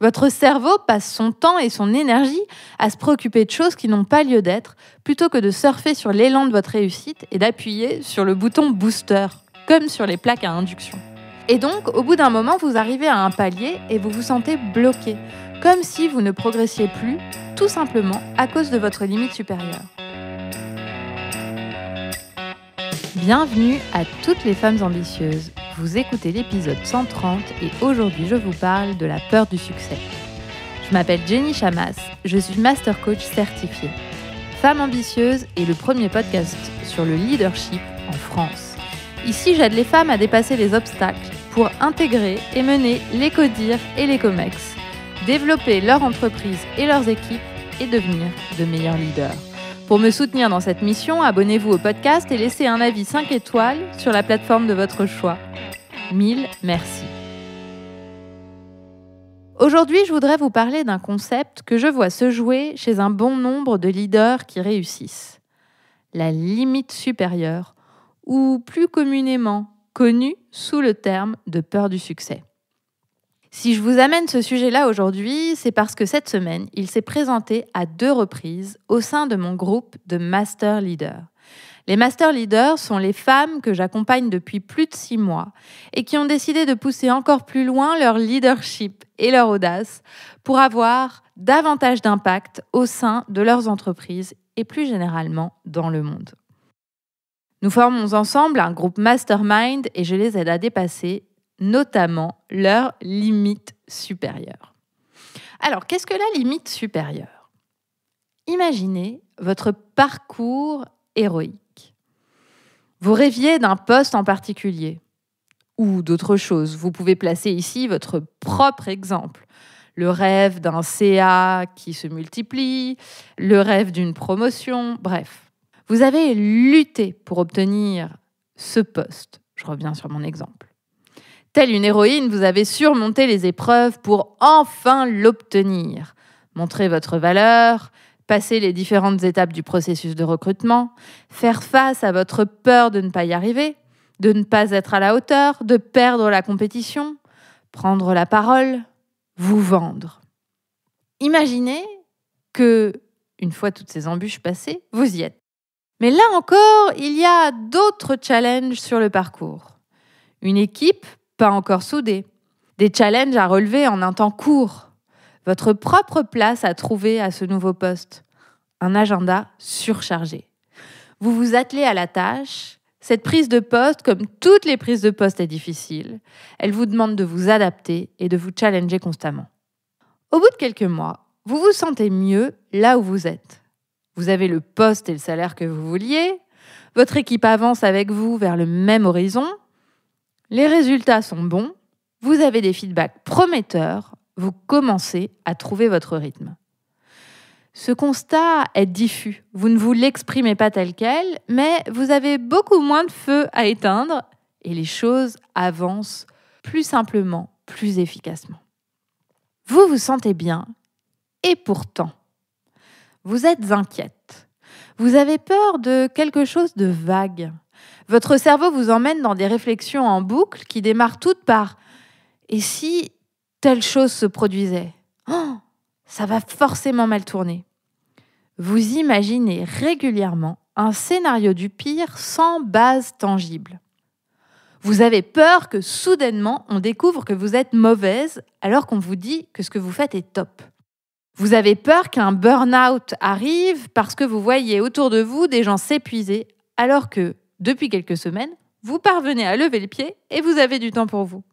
Votre cerveau passe son temps et son énergie à se préoccuper de choses qui n'ont pas lieu d'être, plutôt que de surfer sur l'élan de votre réussite et d'appuyer sur le bouton booster, comme sur les plaques à induction. Et donc, au bout d'un moment, vous arrivez à un palier et vous vous sentez bloqué, comme si vous ne progressiez plus, tout simplement à cause de votre limite supérieure. Bienvenue à toutes les femmes ambitieuses. Vous écoutez l'épisode 130 et aujourd'hui je vous parle de la peur du succès. Je m'appelle Jenny Chamas, je suis master coach certifiée. Femme ambitieuse est le premier podcast sur le leadership en France. Ici, j'aide les femmes à dépasser les obstacles pour intégrer et mener les CODIR et les COMEX, développer leur entreprise et leurs équipes et devenir de meilleurs leaders. Pour me soutenir dans cette mission, abonnez-vous au podcast et laissez un avis 5 étoiles sur la plateforme de votre choix. 1000 merci. Aujourd'hui, je voudrais vous parler d'un concept que je vois se jouer chez un bon nombre de leaders qui réussissent. La limite supérieure, ou plus communément connue sous le terme de peur du succès. Si je vous amène ce sujet-là aujourd'hui, c'est parce que cette semaine, il s'est présenté à 2 reprises au sein de mon groupe de Master Leaders. Les Master Leaders sont les femmes que j'accompagne depuis plus de 6 mois et qui ont décidé de pousser encore plus loin leur leadership et leur audace pour avoir davantage d'impact au sein de leurs entreprises et plus généralement dans le monde. Nous formons ensemble un groupe mastermind et je les aide à dépasser notamment leur limite supérieure. Alors, qu'est-ce que la limite supérieure ? Imaginez votre parcours héroïque. Vous rêviez d'un poste en particulier ou d'autres choses. Vous pouvez placer ici votre propre exemple. Le rêve d'un CA qui se multiplie, le rêve d'une promotion, bref. Vous avez lutté pour obtenir ce poste. Je reviens sur mon exemple. Telle une héroïne, vous avez surmonté les épreuves pour enfin l'obtenir. Montrer votre valeur, passer les différentes étapes du processus de recrutement, faire face à votre peur de ne pas y arriver, de ne pas être à la hauteur, de perdre la compétition, prendre la parole, vous vendre. Imaginez que, une fois toutes ces embûches passées, vous y êtes. Mais là encore, il y a d'autres challenges sur le parcours. Une équipe pas encore soudée, des challenges à relever en un temps court, votre propre place à trouver à ce nouveau poste, un agenda surchargé. Vous vous attelez à la tâche. Cette prise de poste, comme toutes les prises de poste, est difficile. Elle vous demande de vous adapter et de vous challenger constamment. Au bout de quelques mois, vous vous sentez mieux là où vous êtes. Vous avez le poste et le salaire que vous vouliez. Votre équipe avance avec vous vers le même horizon. Les résultats sont bons. Vous avez des feedbacks prometteurs. Vous commencez à trouver votre rythme. Ce constat est diffus. Vous ne vous l'exprimez pas tel quel, mais vous avez beaucoup moins de feu à éteindre et les choses avancent plus simplement, plus efficacement. Vous vous sentez bien et pourtant, vous êtes inquiète. Vous avez peur de quelque chose de vague. Votre cerveau vous emmène dans des réflexions en boucle qui démarrent toutes par « et si telle chose se produisait ? Oh, ça va forcément mal tourner. » Vous imaginez régulièrement un scénario du pire sans base tangible. Vous avez peur que soudainement on découvre que vous êtes mauvaise alors qu'on vous dit que ce que vous faites est top. Vous avez peur qu'un burn-out arrive parce que vous voyez autour de vous des gens s'épuiser alors que, depuis quelques semaines, vous parvenez à lever le pied et vous avez du temps pour vous.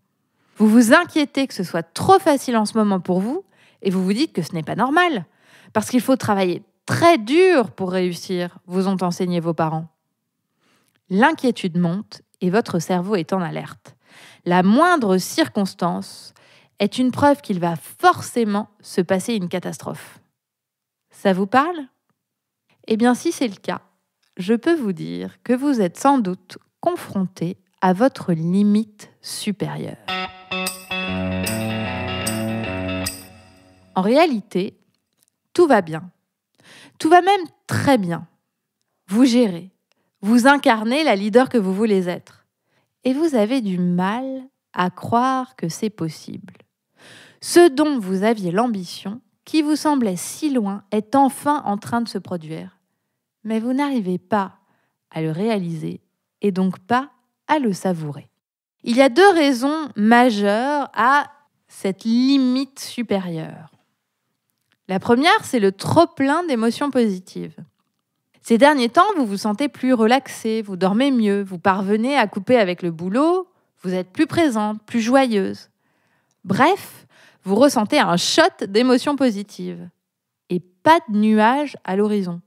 Vous vous inquiétez que ce soit trop facile en ce moment pour vous et vous vous dites que ce n'est pas normal parce qu'il faut travailler très dur pour réussir, vous ont enseigné vos parents. L'inquiétude monte et votre cerveau est en alerte. La moindre circonstance est une preuve qu'il va forcément se passer une catastrophe. Ça vous parle ? Eh bien, si c'est le cas, je peux vous dire que vous êtes sans doute confronté à votre limite supérieure. En réalité, tout va bien. Tout va même très bien. Vous gérez. Vous incarnez la leader que vous voulez être. Et vous avez du mal à croire que c'est possible. Ce dont vous aviez l'ambition, qui vous semblait si loin, est enfin en train de se produire. Mais vous n'arrivez pas à le réaliser et donc pas à le savourer. Il y a 2 raisons majeures à cette limite supérieure. La première, c'est le trop-plein d'émotions positives. Ces derniers temps, vous vous sentez plus relaxé, vous dormez mieux, vous parvenez à couper avec le boulot, vous êtes plus présente, plus joyeuse. Bref, vous ressentez un shot d'émotions positives et pas de nuages à l'horizon.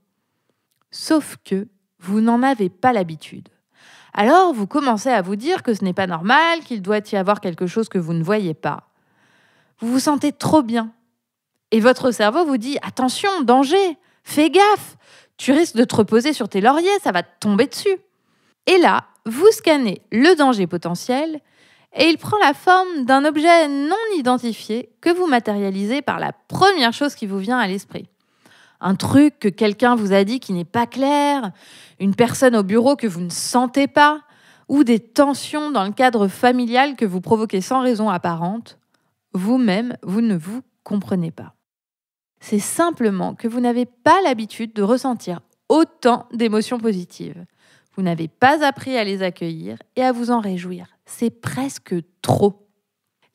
Sauf que vous n'en avez pas l'habitude. Alors, vous commencez à vous dire que ce n'est pas normal, qu'il doit y avoir quelque chose que vous ne voyez pas. Vous vous sentez trop bien. Et votre cerveau vous dit « Attention, danger, fais gaffe, tu risques de te reposer sur tes lauriers, ça va te tomber dessus. » Et là, vous scannez le danger potentiel et il prend la forme d'un objet non identifié que vous matérialisez par la première chose qui vous vient à l'esprit. Un truc que quelqu'un vous a dit qui n'est pas clair, une personne au bureau que vous ne sentez pas, ou des tensions dans le cadre familial que vous provoquez sans raison apparente. Vous-même, vous ne vous comprenez pas. C'est simplement que vous n'avez pas l'habitude de ressentir autant d'émotions positives. Vous n'avez pas appris à les accueillir et à vous en réjouir. C'est presque trop.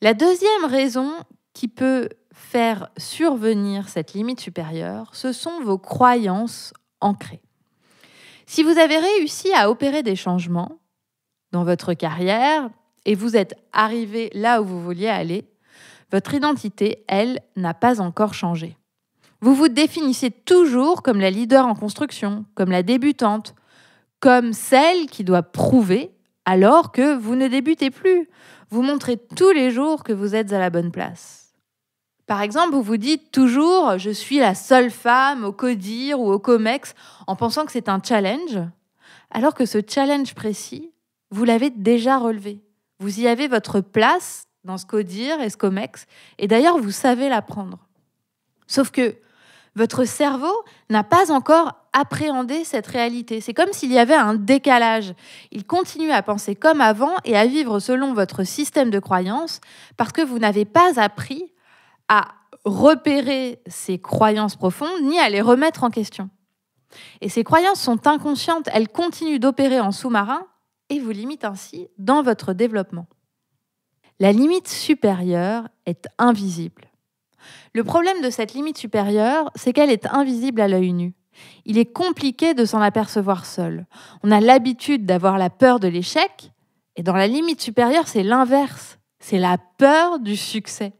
La deuxième raison qui peut faire survenir cette limite supérieure, ce sont vos croyances ancrées. Si vous avez réussi à opérer des changements dans votre carrière et vous êtes arrivé là où vous vouliez aller, votre identité, elle, n'a pas encore changé. Vous vous définissez toujours comme la leader en construction, comme la débutante, comme celle qui doit prouver alors que vous ne débutez plus. Vous montrez tous les jours que vous êtes à la bonne place. Par exemple, vous vous dites toujours « je suis la seule femme au CODIR ou au COMEX » en pensant que c'est un challenge, alors que ce challenge précis, vous l'avez déjà relevé. Vous y avez votre place dans ce CODIR et ce COMEX, et d'ailleurs, vous savez la prendre. Sauf que votre cerveau n'a pas encore appréhendé cette réalité. C'est comme s'il y avait un décalage. Il continue à penser comme avant et à vivre selon votre système de croyances parce que vous n'avez pas appris à repérer ces croyances profondes ni à les remettre en question. Et ces croyances sont inconscientes, elles continuent d'opérer en sous-marin et vous limitent ainsi dans votre développement. La limite supérieure est invisible. Le problème de cette limite supérieure, c'est qu'elle est invisible à l'œil nu. Il est compliqué de s'en apercevoir seul. On a l'habitude d'avoir la peur de l'échec, et dans la limite supérieure, c'est l'inverse. C'est la peur du succès.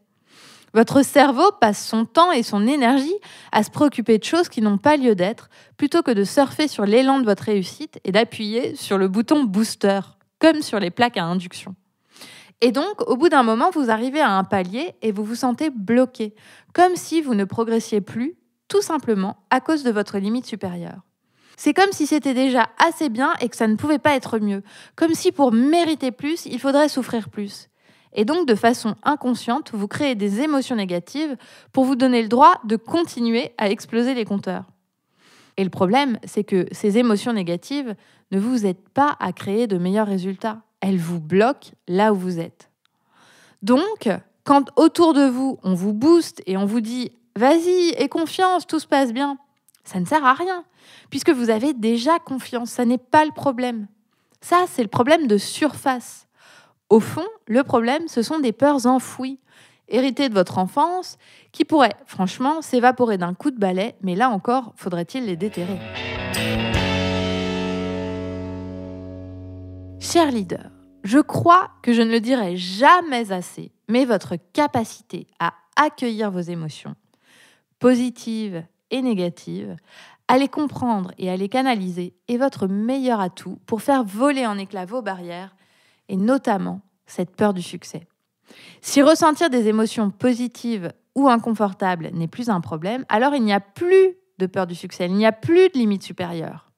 Votre cerveau passe son temps et son énergie à se préoccuper de choses qui n'ont pas lieu d'être, plutôt que de surfer sur l'élan de votre réussite et d'appuyer sur le bouton booster, comme sur les plaques à induction. Et donc, au bout d'un moment, vous arrivez à un palier et vous vous sentez bloqué, comme si vous ne progressiez plus, tout simplement à cause de votre limite supérieure. C'est comme si c'était déjà assez bien et que ça ne pouvait pas être mieux, comme si pour mériter plus, il faudrait souffrir plus. Et donc, de façon inconsciente, vous créez des émotions négatives pour vous donner le droit de continuer à exploser les compteurs. Et le problème, c'est que ces émotions négatives ne vous aident pas à créer de meilleurs résultats. Elles vous bloquent là où vous êtes. Donc, quand autour de vous, on vous booste et on vous dit « Vas-y, aie confiance, tout se passe bien », ça ne sert à rien, puisque vous avez déjà confiance, ça n'est pas le problème. Ça, c'est le problème de surface. Au fond, le problème, ce sont des peurs enfouies, héritées de votre enfance, qui pourraient, franchement, s'évaporer d'un coup de balai, mais là encore, faudrait-il les déterrer. Cher leader, je crois que je ne le dirai jamais assez, mais votre capacité à accueillir vos émotions, positives et négatives, à les comprendre et à les canaliser est votre meilleur atout pour faire voler en éclats vos barrières et notamment cette peur du succès. Si ressentir des émotions positives ou inconfortables n'est plus un problème, alors il n'y a plus de peur du succès, il n'y a plus de limite supérieure.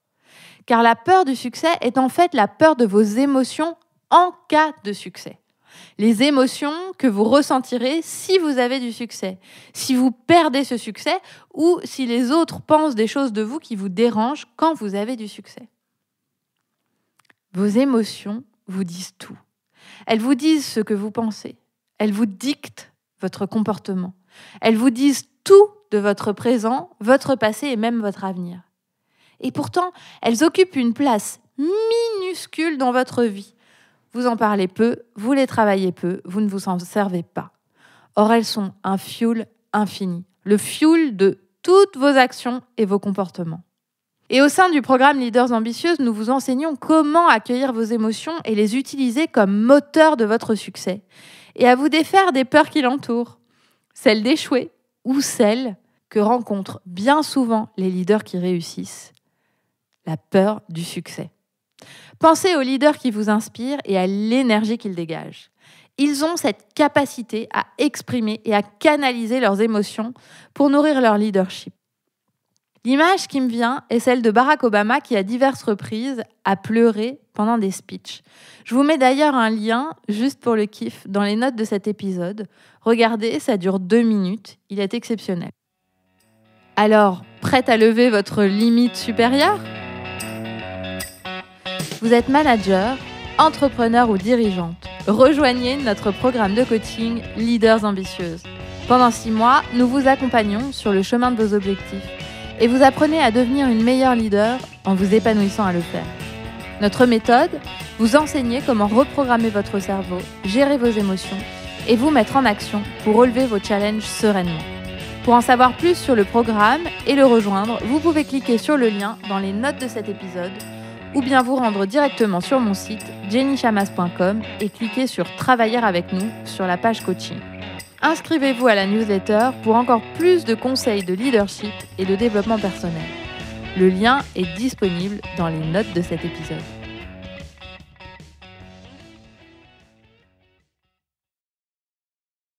Car la peur du succès est en fait la peur de vos émotions en cas de succès. Les émotions que vous ressentirez si vous avez du succès, si vous perdez ce succès ou si les autres pensent des choses de vous qui vous dérangent quand vous avez du succès. Vos émotions vous disent tout. Elles vous disent ce que vous pensez. Elles vous dictent votre comportement. Elles vous disent tout de votre présent, votre passé et même votre avenir. Et pourtant, elles occupent une place minuscule dans votre vie. Vous en parlez peu, vous les travaillez peu, vous ne vous en servez pas. Or, elles sont un fuel infini, le fuel de toutes vos actions et vos comportements. Et au sein du programme Leaders Ambitieuses, nous vous enseignons comment accueillir vos émotions et les utiliser comme moteur de votre succès. Et à vous défaire des peurs qui l'entourent, celles d'échouer ou celles que rencontrent bien souvent les leaders qui réussissent, la peur du succès. Pensez aux leaders qui vous inspirent et à l'énergie qu'ils dégagent. Ils ont cette capacité à exprimer et à canaliser leurs émotions pour nourrir leur leadership. L'image qui me vient est celle de Barack Obama qui, à diverses reprises, a pleuré pendant des speeches. Je vous mets d'ailleurs un lien, juste pour le kiff, dans les notes de cet épisode. Regardez, ça dure 2 minutes, il est exceptionnel. Alors, prête à lever votre limite supérieure ? Vous êtes manager, entrepreneur ou dirigeante. Rejoignez notre programme de coaching Leaders Ambitieuses. Pendant 6 mois, nous vous accompagnons sur le chemin de vos objectifs et vous apprenez à devenir une meilleure leader en vous épanouissant à le faire. Notre méthode, vous enseigner comment reprogrammer votre cerveau, gérer vos émotions et vous mettre en action pour relever vos challenges sereinement. Pour en savoir plus sur le programme et le rejoindre, vous pouvez cliquer sur le lien dans les notes de cet épisode ou bien vous rendre directement sur mon site jennychamas.com et cliquer sur « Travailler avec nous » sur la page coaching. Inscrivez-vous à la newsletter pour encore plus de conseils de leadership et de développement personnel. Le lien est disponible dans les notes de cet épisode.